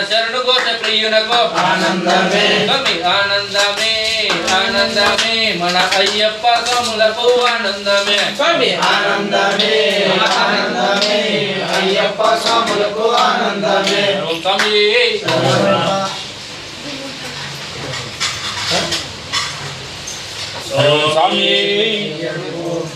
శరణు ఘోష ప్రియునకు ఆనందమే స్వామి ఆనందమే ఆనందమే మన అయ్యప్ప స్వాములకు ఆనందమే స్వామి ఆనందమే ఆనందమే అయ్యప్ప స్వాములకు ఆనందమే స్వామి స్వామి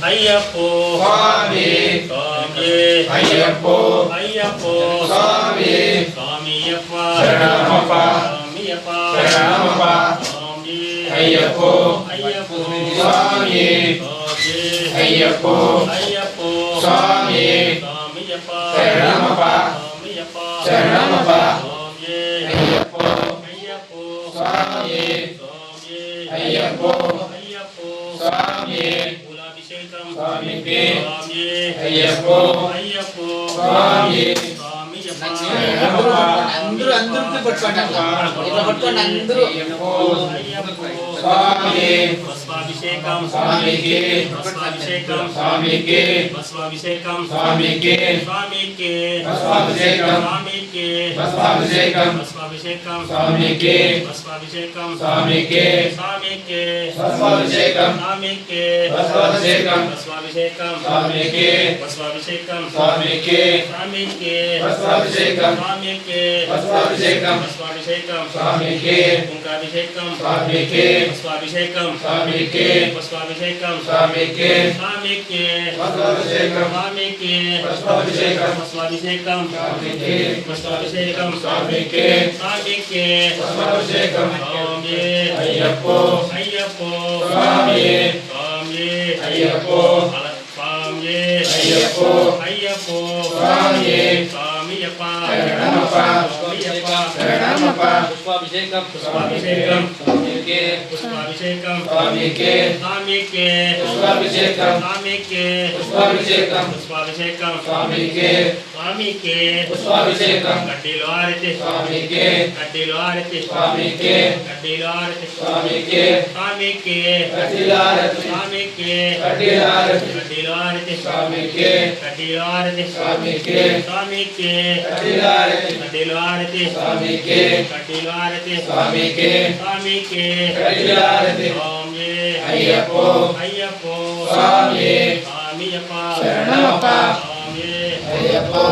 అయ్యప్పో స్వామి స్వామి అయ్యప్పో అయ్యప్పో స్వామి స్వామియప్ప శరణమప్ప స్వామియప్ప శరణమప్ప స్వామి అయ్యప్పో అయ్యప్పో స్వామి స్వామి అయ్యప్పో అయ్యప్పో స్వామి స్వామియప్ప శరణమప్ప స్వామియప్ప శరణమప్ప స్వామి అయ్యప్పో అయ్యప్పో స్వామి స్వామి అయ్యప్పో అయ్యప్పో స్వామి కులాభిషేకం స్వామికి స్వామి అయ్యప్పో అయ్యప్పో స్వామి స్వామియప్ప అందరూ అందరికి పట్టుకోండి ఇట్లా పట్టుకోండి అందరూ స్వామి పుష్పాభిషేకం స్వామికి పుష్పాభిషేకం స్వామికి పుష్పాభిషేకం స్వామికి స్వామికి పుష్పాభిషేకం స్వామికి పుష్పాభిషేకం పుష్పాభిషేకం స్వామికి పుష్పాభిషేకం స్వామికి స్వామికి పుష్పాభిషేకం స్వామికి పుష్పాభిషేకం పుష్పాభిషేకం స్వామికి పుష్పాభిషేకం స్వామికి స్వామికి పుష్పాభిషేకం స్వామికి పుష్పాభిషేకం పుష్పాభిషేకం స్వామికి కుంకాభిషేకం స్వామికి పుష్పాభిషేకం స్వామికి పుష్పాభిషేకం స్వామికి స్వామికి పుష్పాభిషేకం స్వామికి పుష్పాభిషేకం పుష్పాభిషేకం స్వామికి పుష్పాభిషేకం స్వామికి స్వామికి పుష్పాభిషేకం స్వామి అయ్యప్పో అయ్యప్పో స్వామి స్వామి అయ్యప్పో స్వామి అయ్యప్పో అయ్యప్పో స్వామి స్వామియప్ప శరణమప్ప స్వామియప్ప శరణమప్ప పుష్పాభిషేకం పుష్పాభిషేకం స్వామికి పుష్పాభిషేకం స్వామికి స్వామికి పుష్పాభిషేకం స్వామికి పుష్పాభిషేకం పుష్పాభిషేకం స్వామికి స్వామికి పుష్పాభిషేకం కడ్డీలో ఆరతి స్వామికి కడ్డీలో ఆరతి స్వామికి కడ్డీలో ఆరతి స్వామికి స్వామికి కటిలారతి స్వామికి కటిలారతి కడ్డీలో ఆరతి స్వామికి కడ్డీలో ఆరతి స్వామికి స్వామికి కటిలారతి కడ్డీలో ఆరతి స్వామికి కడ్డీలో ఆరతి స్వామికి స్వామికి కటిలారతి స్వామి అయ్యప్పో అయ్యప్పో స్వామి స్వామియప్ప శరణమప్ప స్వామి అయ్యప్పో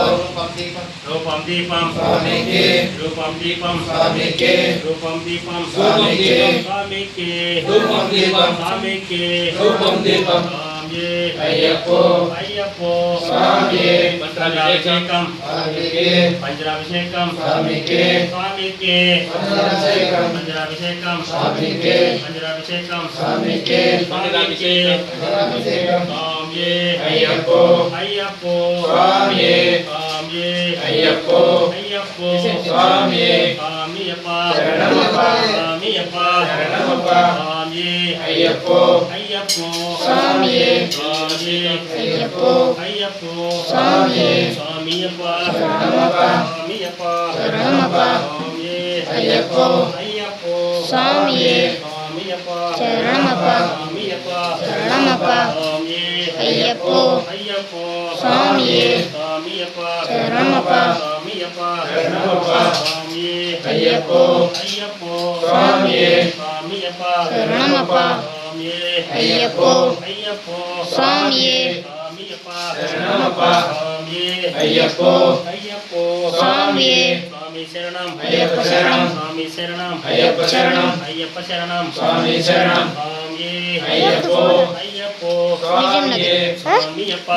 రూపం దీపం స్వామికి రూపం దీపం స్వామికి రూపం దీపం స్వామికి స్వామికి రూపం దీపం స్వామికి రూపం దీపం స్వామి అయ్యప్పో అయ్యప్పో స్వామి పంచాభిషేకం స్వామికి పంచాభిషేకం స్వామికి స్వామికి పంచాభిషేకం పంచాభిషేకం స్వామికి పంచాభిషేకం స్వామికి స్వామికి పంచాభిషేకం స్వామి అయ్యప్పో అయ్యప్పో స్వామి స్వామి అయ్యప్పో అయ్యప్పో స్వామి స్వామియప్ప శరణమప్ప స్వామియప్ప శరణమప్ప స్వామి అయ్యప్పో అయ్యప్పో స్వామి స్వామి అయ్యప్పో అయ్యప్పో స్వామి స్వామియప్ప శరణమప్ప స్వామియప్ప శరణమప్ప స్వామి అయ్యప్పో అయ్యప్పో స్వామి స్వామియప్ప శరణమప్ప స్వామియప్ప శరణమప్ప స్వామి అయ్యప్పో అయ్యప్పో స్వామి స్వామియప్ప శరణమప్ప స్వామియప్ప శరణమప్ప స్వామి అయ్యప్పో అయ్యప్పో స్వామి స్వామియప్ప శరణమప్ప స్వామి అయ్యప్పో అయ్యప్పో స్వామి స్వామియప్ప శరణమప్ప స్వామి అయ్యప్పో అయ్యప్పో స్వామి స్వామి శరణం అయ్యప్ప శరణం స్వామి శరణం అయ్యప్ప శరణం అయ్యప్ప శరణం స్వామి శరణం స్వామి అయ్యప్పో అయ్యప్పో స్వామి స్వామియప్ప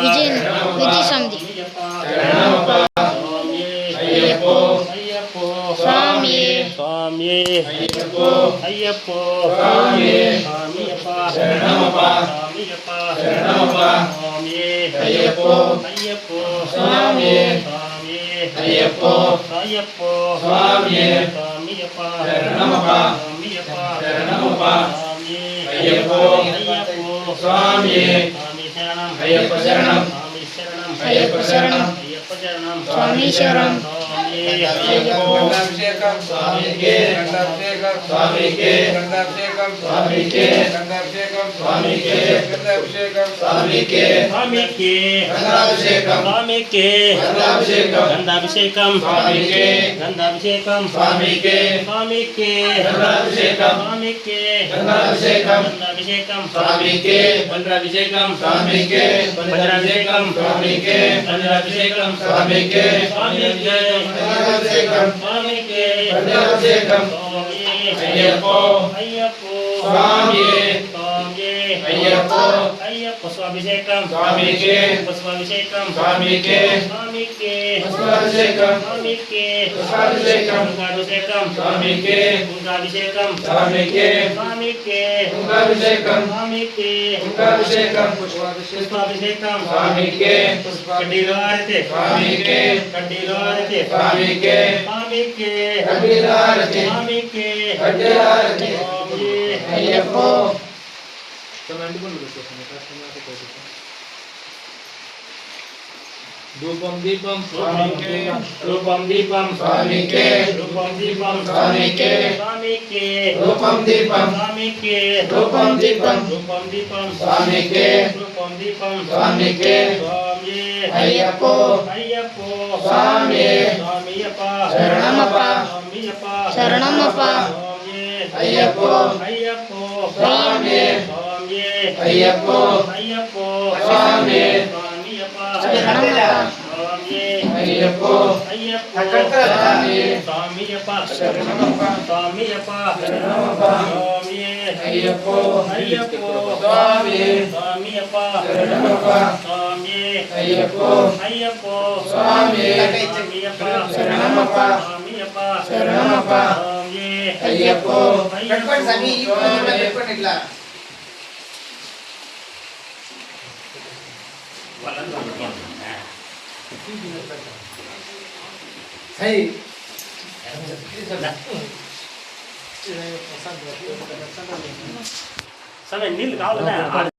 విజయ సమితి శరణమప్ప స్వామి అయ్యప్పో అయ్యప్పో స్వామి స్వామి అయ్యప్పో అయ్యప్పో స్వామి స్వామియప్ప శరణమప్ప స్వామియప్ప శరణమప్ప స్వామి అయ్యప్పో అయ్యప్పో స్వామి స్వామి అయ్యప్పో అయ్యప్పో స్వామి స్వామియప్ప శరణమప్ప స్వామియప్ప శరణమప్ప స్వామి అయ్యప్పో అయ్యప్పో స్వామి స్వామి శరణం అయ్యప్ప శరణం స్వామి శరణం అయ్యప్ప శరణం అయ్యప్ప శరణం స్వామి శరణం స్వామి గంధాభిషేకం స్వామికే గంధాభిషేకం స్వామికే గంధాభిషేకం స్వామికే గంధాభిషేకం స్వామికే గంధాభిషేకం స్వామికే స్వామికి గంధాభిషేకం స్వామికి గంధాభిషేకం గంధాభిషేకం స్వామికే గంధాభిషేకం స్వామికే స్వామికి గంధాభిషేకం స్వామికి గంధాభిషేకం గంధాభిషేకం స్వామికే పండ్రాభిషేకం స్వామికే పండ్రాభిషేకం స్వామికే పండ్రాభిషేకం స్వామికే పండ్రాభిషేకం స్వామికి గంధాభిషేకం అయ్యప్పో అయ్యప్పో స్వామియే స్వామియే అయ్యప్పో అయ్యప్ప స్వాభిషేకం స్వామికే స్వాభిషేకం స్వామికే స్వామికి పుష్పాభిషేకం స్వామికి పుష్పాభిషేకం కుంకాభిషేకం స్వామికే కుంకాభిషేకం స్వామికే స్వామికి కుంకాభిషేకం స్వామికి కుంకాభిషేకం పుష్పాభిషేకం స్వామికే కడ్డీలో ఆరతి స్వామికే కడ్డీలో ఆరతి స్వామికే స్వామికి కడ్డీలారతి స్వామికి కడ్డీలారతి స్వామి అయ్యప్పో ధూపం దీపం స్వామికి రూపం దీపం స్వామికే రూపం దీపం స్వామికే స్వామికి రూపం దీపం స్వామికి రూపం దీపం రూపం దీపం స్వామికే రూపం దీపం స్వామికే స్వామి అయ్యప్పో అయ్యప్పో స్వామి స్వామియప్ప శరణమప్ప స్వామియప్ప శరణమప్ప స్వామి అయ్యప్పో అయ్యప్పో స్వామి స్వామి అయ్యప్పో అయ్యప్పో స్వామి స్వామియప్ప శరణమప్ప స్వామి అయ్యప్పో అయ్యప్పో స్వామి స్వామియప్ప శరణమప్ప స్వామియప్ప శరణమప్ప స్వామి అయ్యప్పో అయ్యప్పో స్వామి స్వామియప్ప శరణమప్ప స్వామి అయ్యప్పో అయ్యప్పో స్వామి స్వామియప్ప శరణమప్ప స్వామియప్ప శరణమప్ప స్వామి అయ్యప్పో పెట్టుకోండి స్వామి ఈ పూజలో పెట్టుకోండి ఇట్లా సరే నీళ్ళు కావాలనే